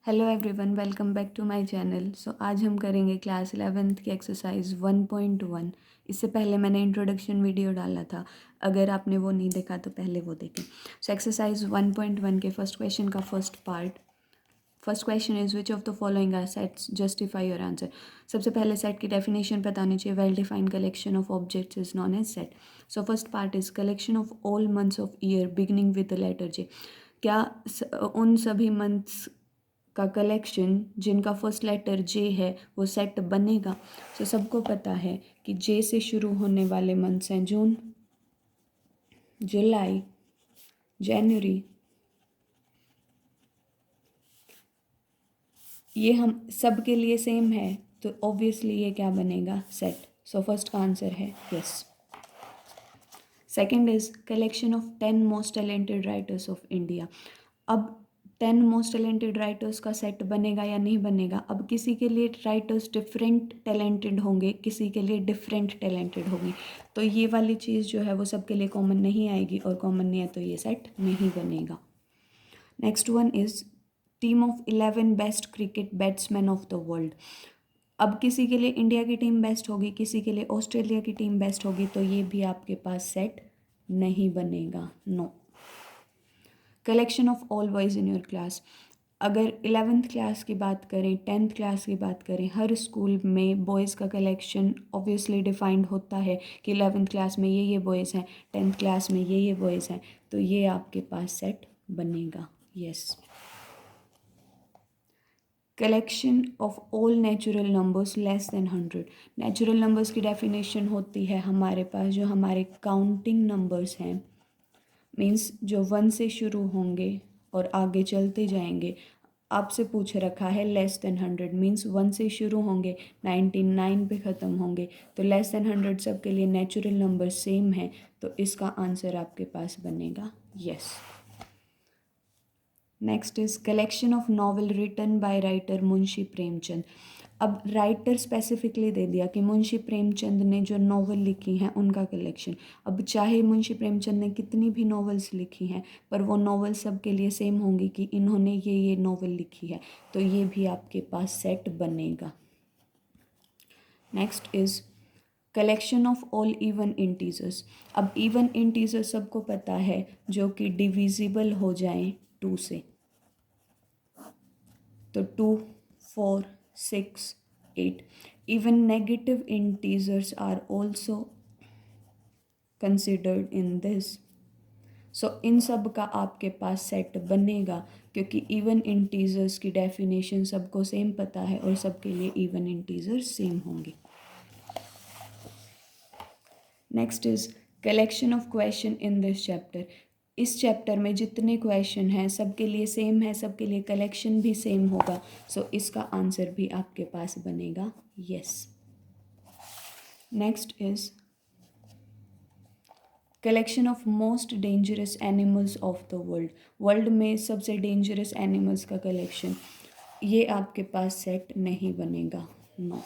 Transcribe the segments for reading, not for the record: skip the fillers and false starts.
Hello everyone, welcome back to my channel. आज हम करेंगे क्लास 11th की एक्सरसाइज 1.1। इससे पहले मैंने इंट्रोडक्शन वीडियो डाला था, अगर आपने वो नहीं देखा तो पहले वो देखें। एक्सरसाइज 1.1 के फर्स्ट क्वेश्चन का first question is which of the following are sets, justify your answer. सबसे पहले सेट की डेफिनेशन बतानी चाहिए। Well defined collection of objects is known as set. First part is collection of all months of year beginning with the letter J. क्या उन सभी months का collection जिनका फर्स्ट लेटर जे है वो सेट बनेगा? सबको पता है कि जे से शुरू होने वाले मंथ्स हैं जून, जुलाई, जनवरी। ये हम सब के लिए सेम है, तो ऑब्वियसली ये क्या बनेगा? सेट। फर्स्ट का आंसर है yes. Second is collection of 10 most talented writers of India. अब 10 मोस्ट टैलेंटेड राइटर्स का सेट बनेगा या नहीं बनेगा? अब किसी के लिए राइटर्स डिफरेंट टैलेंटेड होंगे, किसी के लिए डिफरेंट टैलेंटेड होंगे, तो ये वाली चीज़ जो है वो सबके लिए कॉमन नहीं आएगी, और कॉमन नहीं है तो ये सेट नहीं बनेगा। Next one is team of 11 best cricket batsman of the world. अब किसी के लिए इंडिया की टीम बेस्ट होगी, किसी के लिए ऑस्ट्रेलिया की टीम बेस्ट होगी, तो ये भी आपके पास सेट नहीं बनेगा, no. Collection of all boys in your class. अगर 11th क्लास की बात करें, 10th क्लास की बात करें, हर स्कूल में बॉयज़ का कलेक्शन ऑब्वियसली डिफाइंड होता है कि 11th क्लास में ये बॉयज़ हैं, 10th क्लास में ये बॉयज़ हैं, तो ये आपके पास सेट बनेगा, yes. Collection of all natural numbers less than 100। Natural numbers की डेफिनेशन होती है हमारे पास जो हमारे काउंटिंग नंबर्स हैं, मीन्स जो 1 से शुरू होंगे और आगे चलते जाएंगे। आपसे पूछ रखा है लेस देन 100, मीन्स 1 से शुरू होंगे 99 पे ख़त्म होंगे, तो लेस देन 100 सब के लिए नेचुरल नंबर सेम है, तो इसका आंसर आपके पास बनेगा yes. Next is collection of novel written by writer Munshi Premchand. अब राइटर स्पेसिफिकली दे दिया कि मुंशी प्रेमचंद ने जो नॉवल लिखी हैं उनका कलेक्शन। अब चाहे मुंशी प्रेमचंद ने कितनी भी नॉवेल्स लिखी हैं, पर वो नॉवल सब के लिए सेम होंगी कि इन्होंने ये नॉवल लिखी है, तो ये भी आपके पास सेट बनेगा। Next is collection of all even integers. अब इवन इंटीजर्स सबको पता है जो कि डिविजिबल हो जाएं 2 से, तो 2, 4, 6, 8. Even negative integers are also considered in this. इन सब का आपके पास सेट बनेगा, क्योंकि इवन इंटीजर्स की डेफिनेशन सबको सेम पता है और सबके लिए इवन इंटीजर्स सेम होंगे। Next is collection of question in this chapter. इस चैप्टर में जितने क्वेश्चन हैं सबके लिए सेम है, सबके लिए कलेक्शन भी सेम होगा, इसका आंसर भी आपके पास बनेगा yes. Next is collection of most dangerous animals of the world. World में सबसे डेंजरस एनिमल्स का कलेक्शन, ये आपके पास सेट नहीं बनेगा, no.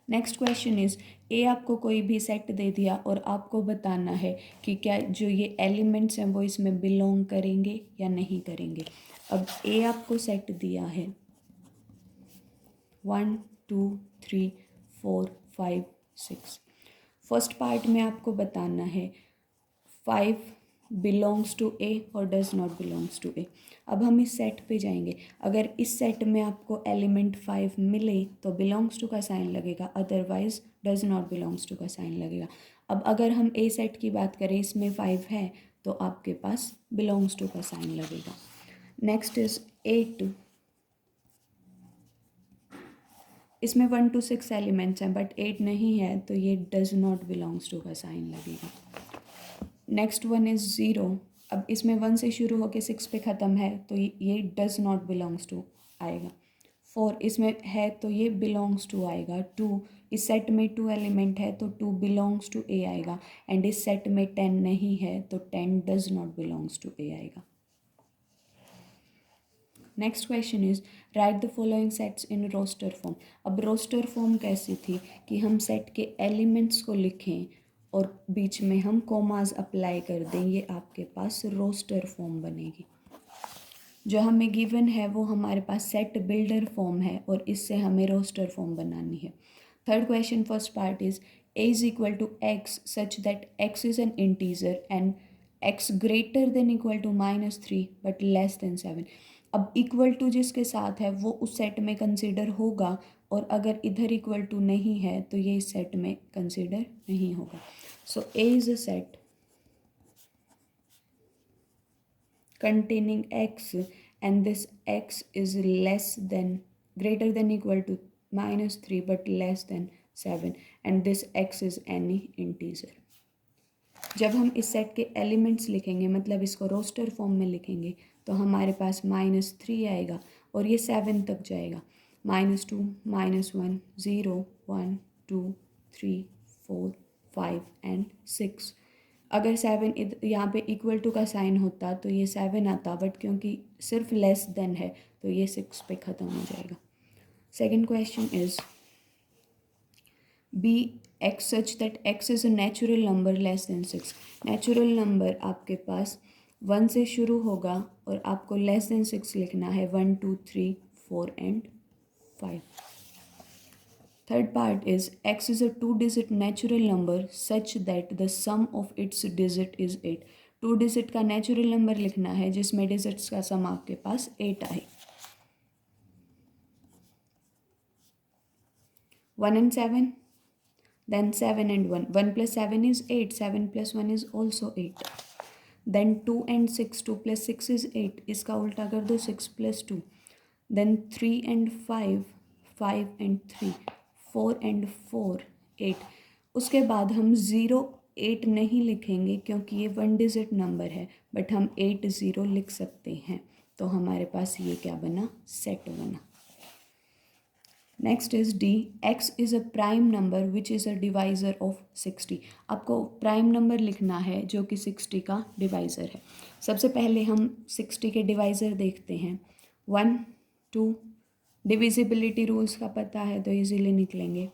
Next question is A आपको कोई भी सेट दे दिया और आपको बताना है कि क्या जो ये एलिमेंट्स हैं वो इसमें बिलोंग करेंगे या नहीं करेंगे। अब ए आपको सेट दिया है 1, 2, 3, 4, 5, 6। फर्स्ट पार्ट में आपको बताना है 5 बिलोंग्स टू ए और डज नॉट बिलोंग्स टू ए। अब हम इस सेट पे जाएंगे, अगर इस सेट में आपको एलिमेंट 5 मिले तो बिलोंग्स टू का साइन लगेगा, otherwise does not belongs to का साइन लगेगा। अब अगर हम ए सेट की बात करें, इसमें 5 है तो आपके पास बिलोंग्स टू का साइन लगेगा। नेक्स्ट इज 8, इसमें 1 to 6 एलिमेंट्स हैं बट 8 नहीं है, तो ये डज नॉट बिलोंग्स टू का साइन लगेगा। Next one is 0। अब इसमें 1 से शुरू होकर 6 पे ख़त्म है, तो ये डज नॉट बिलोंग्स टू आएगा। 4 इसमें है तो ये बिलोंग्स टू आएगा। 2 इस सेट में 2 एलिमेंट है तो 2 बिलोंग्स टू ए आएगा, एंड इस सेट में 10 नहीं है तो 10 does not belongs to A आएगा। Next question is write the following sets in roster form. अब रोस्टर फॉर्म कैसी थी कि हम सेट के एलिमेंट्स को लिखें और बीच में हम कॉमास अप्लाई कर दें, ये आपके पास रोस्टर फॉर्म बनेगी। जो हमें गिवन है वो हमारे पास सेट बिल्डर फॉर्म है और इससे हमें रोस्टर फॉर्म बनानी है. Third question first part is a is equal to x such that x is an integer and x greater than equal to -3 but less than 7. अब इक्वल टू जिसके साथ है वो उस सेट में कंसिडर होगा और अगर इधर इक्वल टू नहीं है तो ये इस सेट में कंसिडर नहीं होगा. So A is a set containing x and this x is less than greater than equal to -3 but less than 7 and this x is any integer. जब हम इस सेट के एलिमेंट्स लिखेंगे मतलब इसको रोस्टर फॉर्म में लिखेंगे तो हमारे पास -3 आएगा और ये 7 तक जाएगा. -2 -1 0 1 2 3 4 5 एंड 6. अगर 7 यहाँ पे इक्वल टू का साइन होता तो ये 7 आता बट क्योंकि सिर्फ लेस देन है तो ये 6 पे ख़त्म हो जाएगा. Second question is B X such that X is a natural number less than 6. Natural number आपके पास 1 से शुरू होगा और आपको लेस देन 6 लिखना है. 1 2 3 4 and 5. Third part is x is a 2-digit natural number such that the sum of its digit is 8. 2 digit का नेचुरल नंबर लिखना है जिसमें डिजिट्स का सम आपके पास 8 आए. 1 and 7, then 7 and 1. 1 plus 7 is 8. 7 plus 1 is also 8. Then 2 and 6. 2 plus 6 is 8. इसका उल्टा कर दो 6 plus 2. Then 3 and 5. 5 and 3. 4 and 4 8. उसके बाद हम 0 8 नहीं लिखेंगे क्योंकि ये 1 डिजिट नंबर है बट हम 8 0 लिख सकते हैं. तो हमारे पास ये क्या बना, सेट बना. Next is D. X is a prime number which is a divisor of 60. आपको प्राइम नंबर लिखना है जो कि 60 का डिवाइज़र है. सबसे पहले हम 60 के डिवाइज़र देखते हैं. 1 2. डिविजिबिलिटी रूल्स का पता है तो इजीली निकलेंगे.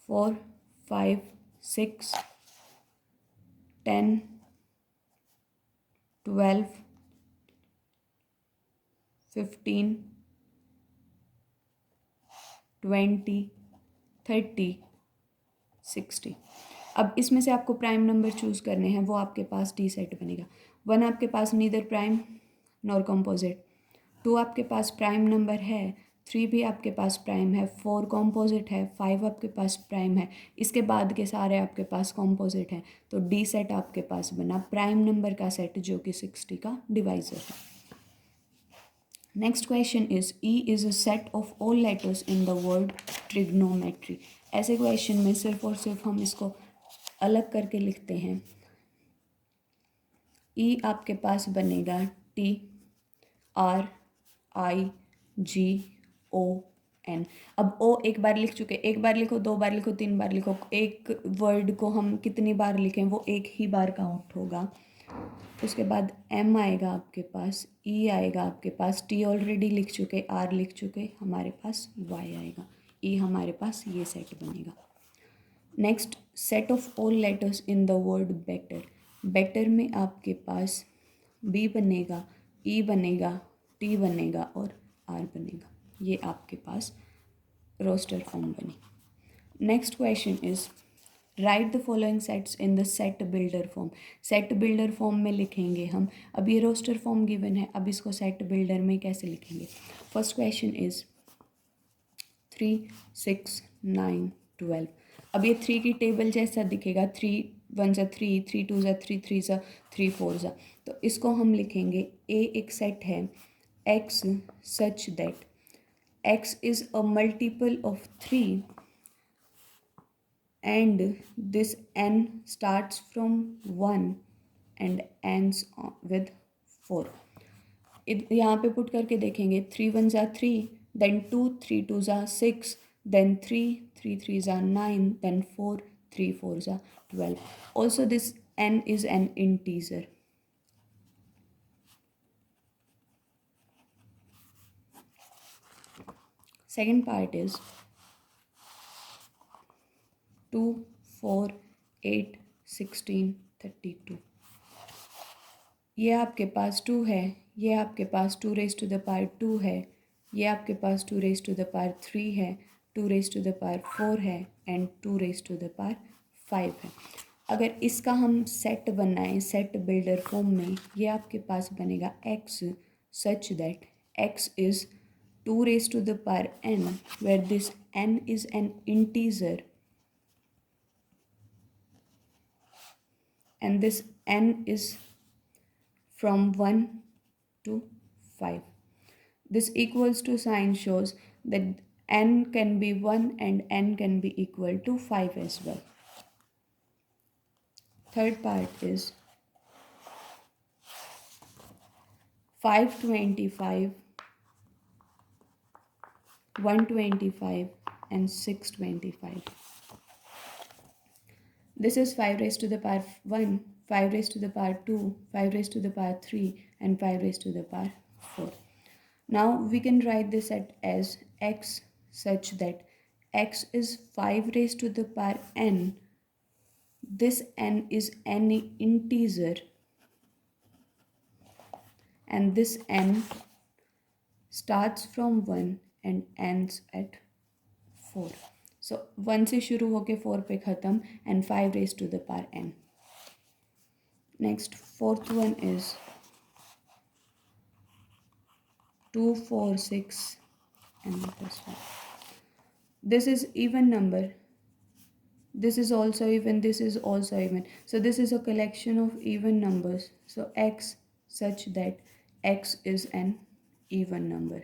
4 5 6 10 12 15 20 30 60. अब इसमें से आपको प्राइम नंबर चूज़ करने हैं, वो आपके पास डी सेट बनेगा. 1 आपके पास नीदर प्राइम नॉर कॉम्पोजिट. 2 आपके पास प्राइम नंबर है. 3 भी आपके पास प्राइम है. 4 कॉम्पोजिट है. 5 आपके पास प्राइम है. इसके बाद के सारे आपके पास कॉम्पोजिट हैं. तो डी सेट आपके पास बना प्राइम नंबर का सेट जो कि 60 का डिवाइज़र है. Next question is E is a set of all letters in the word trigonometry. ऐसे क्वेश्चन में सिर्फ और सिर्फ हम इसको अलग करके लिखते हैं. ई आपके पास बनेगा T R I G O N. अब ओ एक बार लिख चुके, एक बार लिखो, 2 बार लिखो, 3 बार लिखो. एक वर्ड को हम कितनी बार लिखें वो एक ही बार काउंट होगा. उसके बाद एम आएगा आपके पास, ई आएगा आपके पास, टी ऑलरेडी लिख चुके, आर लिख चुके, हमारे पास वाई आएगा. ई हमारे पास ये सेट बनेगा. Next set of all letters in the word better. Better में आपके पास बी बनेगा, ई बनेगा, टी बनेगा और आर बनेगा. ये आपके पास रोस्टर फॉर्म बनी. Next question is write the following sets in the set builder form. Set builder form में लिखेंगे हम. अब ये रोस्टर फॉर्म गिवन है, अब इसको सेट बिल्डर में कैसे लिखेंगे. First question is 3 6 9 12. अब ये 3 की टेबल जैसा दिखेगा. 3 1 ज़ा 3 3 2 ज़ा 3 3 ज़ा 3 4 ज़ा. तो इसको हम लिखेंगे ए एक सेट है x such that X is a multiple of 3 and this n starts from 1 and ends with 4. यहाँ पे पुट करके देखेंगे. 3 1 ज़ा 3, then 2 3 2 ज़ा 6, then 3 3 3 ज़ा 9, then 4 3 4 ज़ा 12. Also this n is an integer. Second part is 2 4 8 16 32. ये आपके पास 2 है, ये आपके पास 2 रेज़ टू द पावर 2 है, ये आपके पास 2 रेज़ टू द पावर 3 है, 2 रेज़ टू द पावर 4 है and 2 raise to the power 5 है। अगर इसका हम सेट बनाएं सेट बिल्डर फॉर्म में, ये आपके पास बनेगा x such that x is 2 raise to the power n where this n is an integer and this n is from 1 to 5. This equals to sign shows that n can be 1 and n can be equal to 5 as well. Third part is 525, 125 and 625. This is 5 raised to the power 1, 5 raised to the power 2, 5 raised to the power 3 and 5 raised to the power 4. Now we can write this as x such that x is 5 raised to the power n. This n is any integer and this n starts from 1 and ends at 4. So 1 से शुरू होके 4 पे ख़त्म and 5 raised to the power n. Next, fourth one is 2, 4, 6 and plus 5. This is even number. This is also even, this is also even. So this is a collection of even numbers. So x such that x is an even number.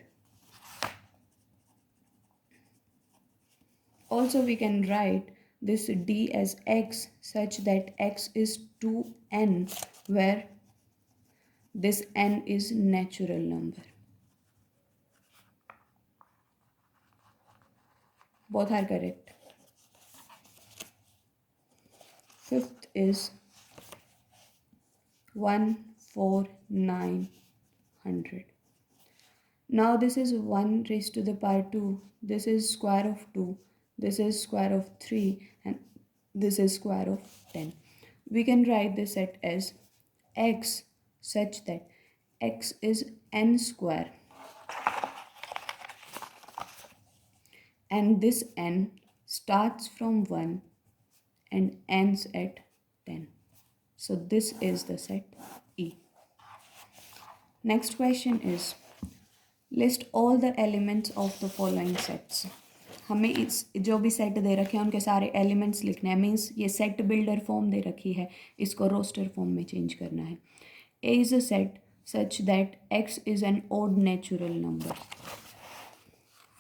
Also we can write this d as x such that x is 2n where this n is natural number. Both are correct. Fifth is 1, 4, 9, 100. Now this is 1 raised to the power 2. This is square of 2. This is square of 3 and this is square of 10. We can write this set as x such that x is n square and this n starts from 1 and ends at 10. So this is the set E. Next question is list all the elements of the following sets. हमें इस जो भी set दे रखे हैं उनके सारे elements लिखने हैं. मीन्स ये सेट बिल्डर फॉर्म दे रखी है, इसको रोस्टर फॉर्म में चेंज करना है. A is a set such that X is an odd natural number.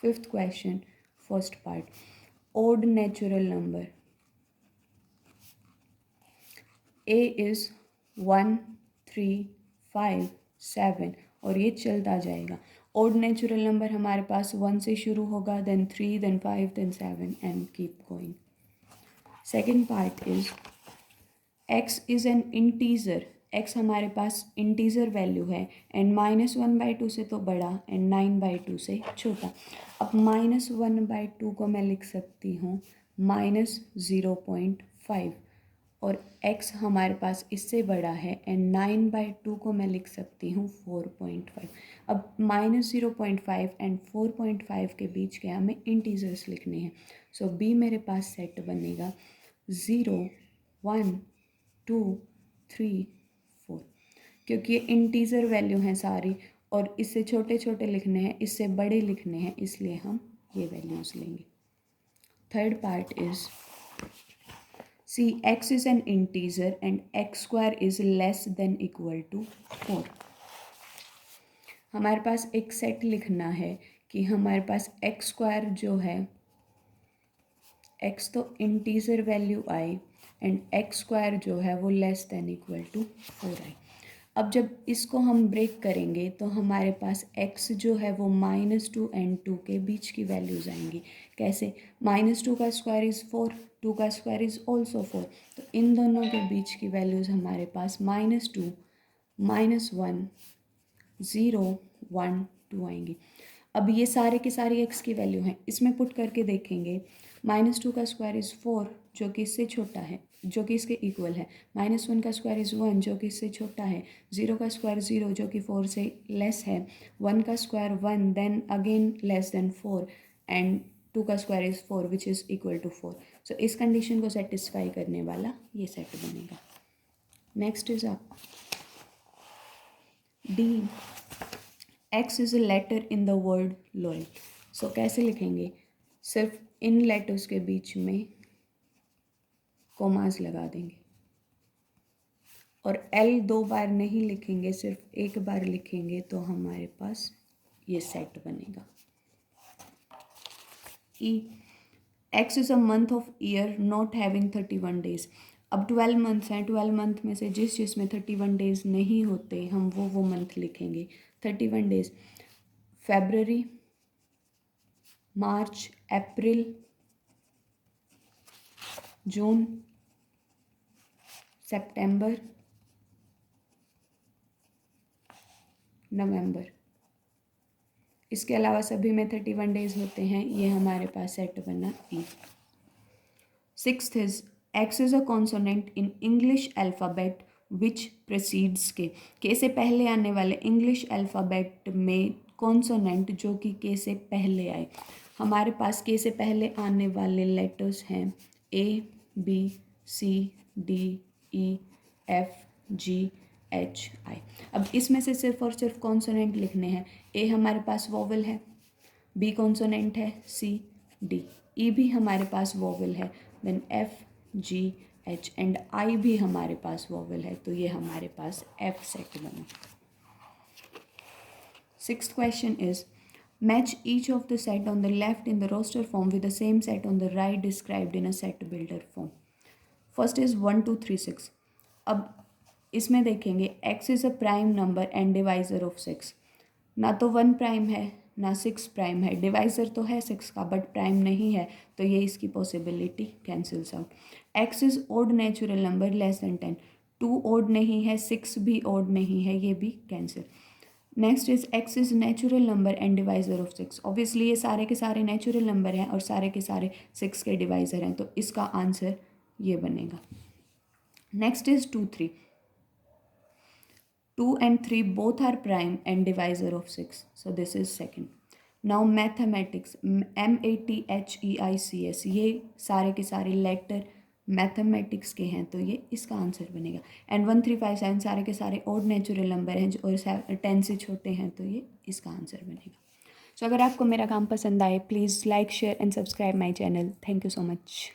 Fifth question, first part, odd natural number. A is 1, 3, 5, 7 और ये चलता जाएगा. ओड नेचुरल नंबर हमारे पास 1 से शुरू होगा, then 3, then 5, then 7 and keep going. Second part is X is an integer. X हमारे पास इंटीजर वैल्यू है एंड -1/2 से तो बड़ा एंड 9/2 से छोटा. अब -1/2 को मैं लिख सकती हूँ -0.5 और x हमारे पास इससे बड़ा है एंड 9/2 को मैं लिख सकती हूँ 4.5. अब -0.5 एंड 4.5 के बीच के हमें इंटीजर्स लिखने हैं. सो b मेरे पास सेट बनेगा 0, 1, 2, 3, 4 क्योंकि ये इंटीजर वैल्यू हैं सारी और इससे छोटे छोटे लिखने हैं, इससे बड़े लिखने हैं, इसलिए हम ये वैल्यूज़ लेंगे. Third part is see x is an integer and x square is less than equal to 4. हमारे पास एक सेट लिखना है कि हमारे पास x स्क्वायर जो है, x तो integer value I and x square जो है वो लेस देन इक्वल टू 4 आई. अब जब इसको हम ब्रेक करेंगे तो हमारे पास x जो है वो -2 एंड 2 के बीच की वैल्यूज़ आएंगी. कैसे? -2 का स्क्वायर इज़ 4, 2 का स्क्वायर इज़ ऑल्सो 4. तो इन दोनों के बीच की वैल्यूज़ हमारे पास -2, -1, 0, 1, 2 आएंगी. अब ये सारे के सारी x की वैल्यू हैं, इसमें पुट करके देखेंगे. -2 का स्क्वायर इज़ 4 जो कि इससे छोटा है जो कि इसके इक्वल है, -1 का स्क्वायर इज़ 1 जो कि इससे छोटा है, 0 का स्क्वायर 0 जो कि 4 से लेस है, 1 का square 1 then again less than 4 and 2 का square is 4 which is equal to 4। So इस कंडीशन को सेटिस्फाई करने वाला ये सेट बनेगा। नेक्स्ट इज आप D, X is a letter in the word loyal. So कैसे लिखेंगे, सिर्फ इन लेटर्स के बीच में कोमास लगा देंगे और एल 2 बार नहीं लिखेंगे, सिर्फ एक बार लिखेंगे, तो हमारे पास ये सेट बनेगा। E, X is a month of year not having 31 days. अब 12 मंथ्स हैं, 12 मंथ में से जिसमें 31 डेज नहीं होते हम वो मंथ लिखेंगे। 31 डेज, फेबररी, मार्च, अप्रैल, जून, सितंबर, नवंबर। इसके अलावा सभी में 31 डेज होते हैं, ये हमारे पास सेट बना E. Sixth is X is a consonant in English alphabet which precedes K से पहले आने वाले इंग्लिश अल्फ़ाबेट में कॉन्सोनेंट जो कि के से पहले आए। हमारे पास के से पहले आने वाले लेटर्स हैं ए, बी, सी, डी, ई, एफ, जी, एच, आई। अब इसमें से सिर्फ और सिर्फ कॉन्सोनेंट लिखने हैं। ए हमारे पास वोवेल है, बी कॉन्सोनेंट है, सी, डी, ई भी हमारे पास वोवेल है, then F, G, H and I भी हमारे पास वोवेल है, तो ये हमारे पास एफ सेट बना। Sixth question is match each of the set on the left in the roster form with the same set on the right described in a set builder form. First is 1 2 3 6. अब इसमें देखेंगे x is a prime number and divisor of 6। ना तो 1 prime है ना 6 prime है, divisor तो है 6 का बट प्राइम नहीं है, तो ये इसकी possibility cancels out. x is odd natural number less than 10, 2 odd नहीं है 6 भी ओड नहीं है, ये भी cancel. Next is X is natural number and divisor of 6। Obviously ये सारे के सारे नेचुरल नंबर हैं और सारे के सारे 6 के डिवाइज़र हैं, तो इसका आंसर ये बनेगा। Next is 2 3, 2 and 3 both are prime and divisor of 6, so this is second. Now mathematics, MATHEICS, ये सारे के सारे लेटर मैथमेटिक्स के हैं, तो ये इसका आंसर बनेगा। एंड 1 3 5 7 सारे के सारे ओड नेचुरल नंबर हैं और 10 से छोटे हैं, तो ये इसका आंसर बनेगा। सो अगर आपको मेरा काम पसंद आए please like share and subscribe my channel. Thank you so much.